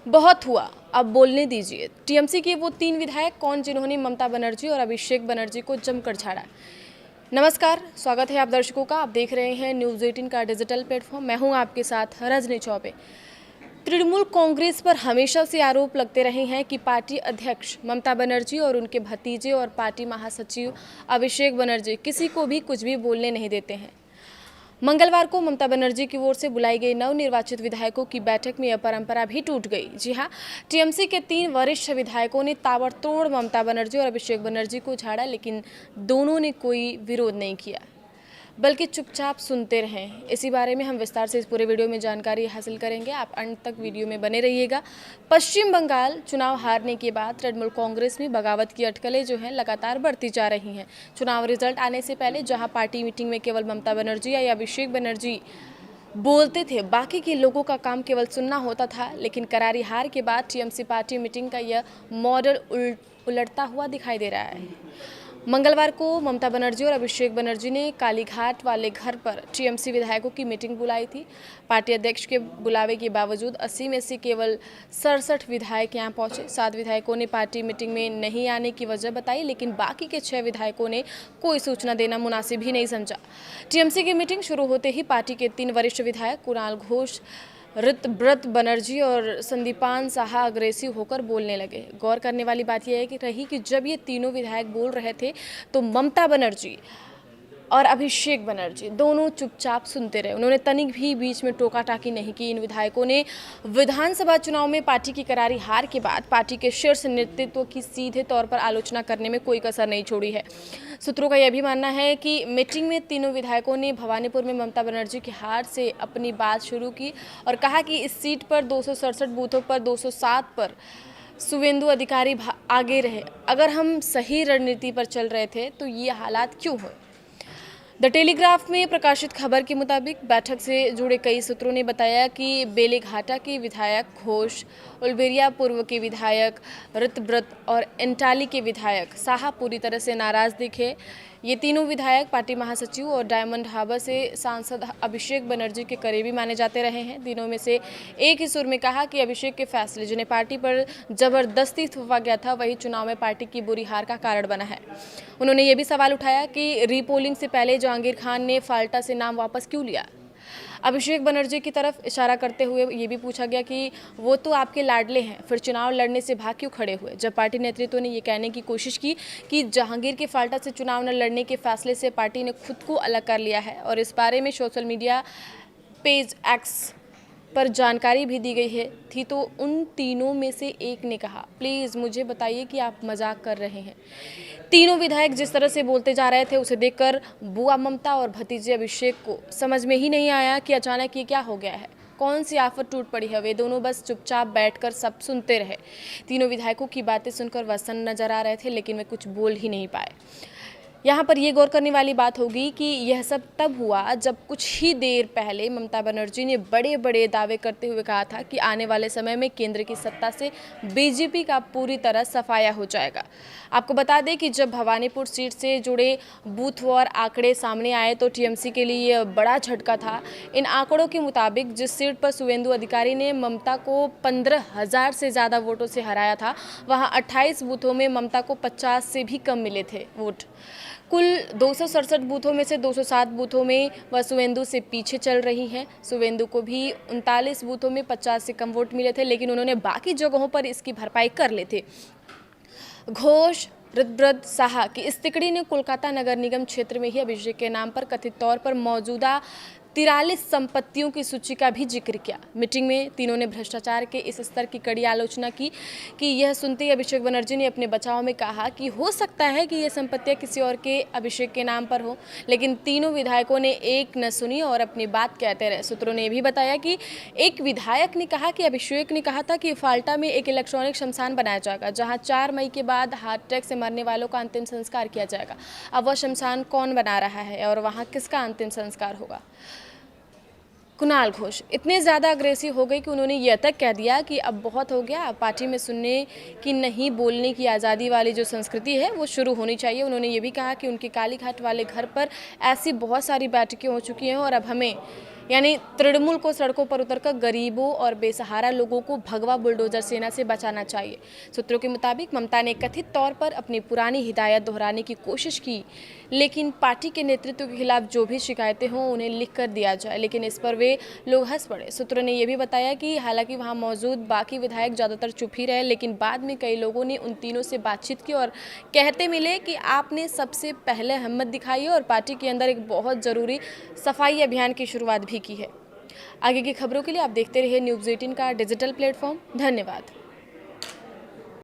बहुत हुआ, अब बोलने दीजिए। टीएमसी के वो 3 विधायक कौन जिन्होंने ममता बनर्जी और अभिषेक बनर्जी को जमकर झाड़ा। नमस्कार, स्वागत है आप दर्शकों का। आप देख रहे हैं न्यूज़ 18 का डिजिटल प्लेटफॉर्म। मैं हूं आपके साथ रजनी चौबे। तृणमूल कांग्रेस पर हमेशा से आरोप लगते रहे हैं कि पार्टी अध्यक्ष ममता बनर्जी और उनके भतीजे और पार्टी महासचिव अभिषेक बनर्जी किसी को भी कुछ भी बोलने नहीं देते हैं। मंगलवार को ममता बनर्जी की ओर से बुलाई गई नवनिर्वाचित विधायकों की बैठक में यह परंपरा भी टूट गई। जी हां, टीएमसी के 3 वरिष्ठ विधायकों ने ताबड़तोड़ ममता बनर्जी और अभिषेक बनर्जी को झाड़ा, लेकिन दोनों ने कोई विरोध नहीं किया, बल्कि चुपचाप सुनते रहें। इसी बारे में हम विस्तार से इस पूरे वीडियो में जानकारी हासिल करेंगे। आप अंत तक वीडियो में बने रहिएगा। पश्चिम बंगाल चुनाव हारने के बाद तृणमूल कांग्रेस में बगावत की अटकलें जो हैं लगातार बढ़ती जा रही हैं। चुनाव रिजल्ट आने से पहले जहां पार्टी मीटिंग में केवल ममता बनर्जी या अभिषेक बनर्जी बोलते थे, बाकी के लोगों का काम केवल सुनना होता था, लेकिन करारी हार के बाद टीएमसी पार्टी मीटिंग का यह मॉडल उलटता हुआ दिखाई दे रहा है। मंगलवार को ममता बनर्जी और अभिषेक बनर्जी ने कालीघाट वाले घर पर टीएमसी विधायकों की मीटिंग बुलाई थी। पार्टी अध्यक्ष के बुलावे के बावजूद 80 में से केवल 67 विधायक यहां पहुंचे। 7 विधायकों ने पार्टी मीटिंग में नहीं आने की वजह बताई, लेकिन बाकी के 6 विधायकों ने कोई सूचना देना मुनासिब ही नहीं समझा। टीएमसी की मीटिंग शुरू होते ही पार्टी के 3 वरिष्ठ विधायक कुणाल घोष, ऋतव्रत बनर्जी और संदीपान साहा अग्रेसिव होकर बोलने लगे। गौर करने वाली बात यह है कि जब ये तीनों विधायक बोल रहे थे तो ममता बनर्जी और अभिषेक बनर्जी दोनों चुपचाप सुनते रहे। उन्होंने तनिक भी बीच में टोका टाकी नहीं की। इन विधायकों ने विधानसभा चुनाव में पार्टी की करारी हार के बाद पार्टी के शीर्ष नेतृत्व की सीधे तौर पर आलोचना करने में कोई कसर नहीं छोड़ी है। सूत्रों का यह भी मानना है कि मीटिंग में तीनों विधायकों ने भवानीपुर में ममता बनर्जी की हार से अपनी बात शुरू की और कहा कि इस सीट पर 267 बूथों पर 207 पर शुवेंदु अधिकारी आगे रहे। अगर हम सही रणनीति पर चल रहे थे तो ये हालात क्यों हुए। द टेलीग्राफ में प्रकाशित खबर के मुताबिक बैठक से जुड़े कई सूत्रों ने बताया कि बेलेघाटा के विधायक घोष, उलबेरिया पूर्व के विधायक ऋतव्रत और इंटाली के विधायक साहा पूरी तरह से नाराज दिखे। ये तीनों विधायक पार्टी महासचिव और डायमंड हार्बर से सांसद अभिषेक बनर्जी के करीबी माने जाते रहे हैं। तीनों में से एक ही सुर में कहा कि अभिषेक के फैसले जिन्हें पार्टी पर जबरदस्ती थोपा गया था, वही चुनाव में पार्टी की बुरी हार का कारण बना है। उन्होंने ये भी सवाल उठाया कि रीपोलिंग से पहले जहांगीर खान ने फाल्टा से नाम वापस क्यों लिया। अभिषेक बनर्जी की तरफ इशारा करते हुए ये भी पूछा गया कि वो तो आपके लाडले हैं, फिर चुनाव लड़ने से भाग क्यों खड़े हुए। जब पार्टी नेतृत्व ने ये कहने की कोशिश की कि जहांगीर के फाल्टा से चुनाव न लड़ने के फैसले से पार्टी ने खुद को अलग कर लिया है और इस बारे में सोशल मीडिया पेज एक्स पर जानकारी भी दी गई थी, तो उन तीनों में से एक ने कहा, प्लीज़ मुझे बताइए कि आप मजाक कर रहे हैं। तीनों विधायक जिस तरह से बोलते जा रहे थे उसे देखकर बुआ ममता और भतीजे अभिषेक को समझ में ही नहीं आया कि अचानक ये क्या हो गया है, कौन सी आफत टूट पड़ी है। वे दोनों बस चुपचाप बैठकर सब सुनते रहे। तीनों विधायकों की बातें सुनकर वसन नजर आ रहे थे, लेकिन वे कुछ बोल ही नहीं पाए। यहाँ पर ये गौर करने वाली बात होगी कि यह सब तब हुआ जब कुछ ही देर पहले ममता बनर्जी ने बड़े बड़े दावे करते हुए कहा था कि आने वाले समय में केंद्र की सत्ता से बीजेपी का पूरी तरह सफाया हो जाएगा। आपको बता दें कि जब भवानीपुर सीट से जुड़े बूथवार आंकड़े सामने आए तो टीएमसी के लिए यह बड़ा झटका था। इन आंकड़ों के मुताबिक जिस सीट पर शुवेंदु अधिकारी ने ममता को 15,000 से ज़्यादा वोटों से हराया था, वहाँ 28 बूथों में ममता को 50 से भी कम मिले थे वोट। कुल 267 बूथों में से 207 बूथों में वह शुवेंदु से पीछे चल रही हैं। शुवेंदु को भी 39 बूथों में 50 से कम वोट मिले थे, लेकिन उन्होंने बाकी जगहों पर इसकी भरपाई कर ली थी। घोष, ऋतव्रत, साहा की इस तिकड़ी ने कोलकाता नगर निगम क्षेत्र में ही अभिषेक के नाम पर कथित तौर पर मौजूदा 43 संपत्तियों की सूची का भी जिक्र किया। मीटिंग में तीनों ने भ्रष्टाचार के इस स्तर की कड़ी आलोचना की कि यह सुनते ही अभिषेक बनर्जी ने अपने बचाव में कहा कि हो सकता है कि यह संपत्तियां किसी और के अभिषेक के नाम पर हो, लेकिन तीनों विधायकों ने एक न सुनी और अपनी बात कहते रहे। सूत्रों ने भी बताया कि एक विधायक ने कहा कि अभिषेक ने कहा था कि फाल्टा में एक इलेक्ट्रॉनिक शमशान बनाया जाएगा, जहाँ 4 मई के बाद हार्ट अटैक से मरने वालों का अंतिम संस्कार किया जाएगा। अब वह शमशान कौन बना रहा है और वहाँ किसका अंतिम संस्कार होगा। कुणाल घोष इतने ज़्यादा अग्रेसिव हो गए कि उन्होंने यह तक कह दिया कि अब बहुत हो गया, पार्टी में सुनने की नहीं बोलने की आज़ादी वाली जो संस्कृति है वो शुरू होनी चाहिए। उन्होंने ये भी कहा कि उनके कालीघाट वाले घर पर ऐसी बहुत सारी बैठकें हो चुकी हैं और अब हमें यानी तृणमूल को सड़कों पर उतरकर गरीबों और बेसहारा लोगों को भगवा बुलडोजर सेना से बचाना चाहिए। सूत्रों के मुताबिक ममता ने कथित तौर पर अपनी पुरानी हिदायत दोहराने की कोशिश की, लेकिन पार्टी के नेतृत्व के खिलाफ जो भी शिकायतें हों उन्हें लिख कर दिया जाए, लेकिन इस पर वे लोग हंस पड़े। सूत्रों ने यह भी बताया कि हालांकि वहां मौजूद बाकी विधायक ज़्यादातर चुप ही रहे, लेकिन बाद में कई लोगों ने उन तीनों से बातचीत की और कहते मिले कि आपने सबसे पहले हिम्मत दिखाई है और पार्टी के अंदर एक बहुत ज़रूरी सफाई अभियान की शुरुआत भी की है। आगे की खबरों के लिए आप देखते रहिए न्यूज़ 18 का डिजिटल प्लेटफॉर्म। धन्यवाद।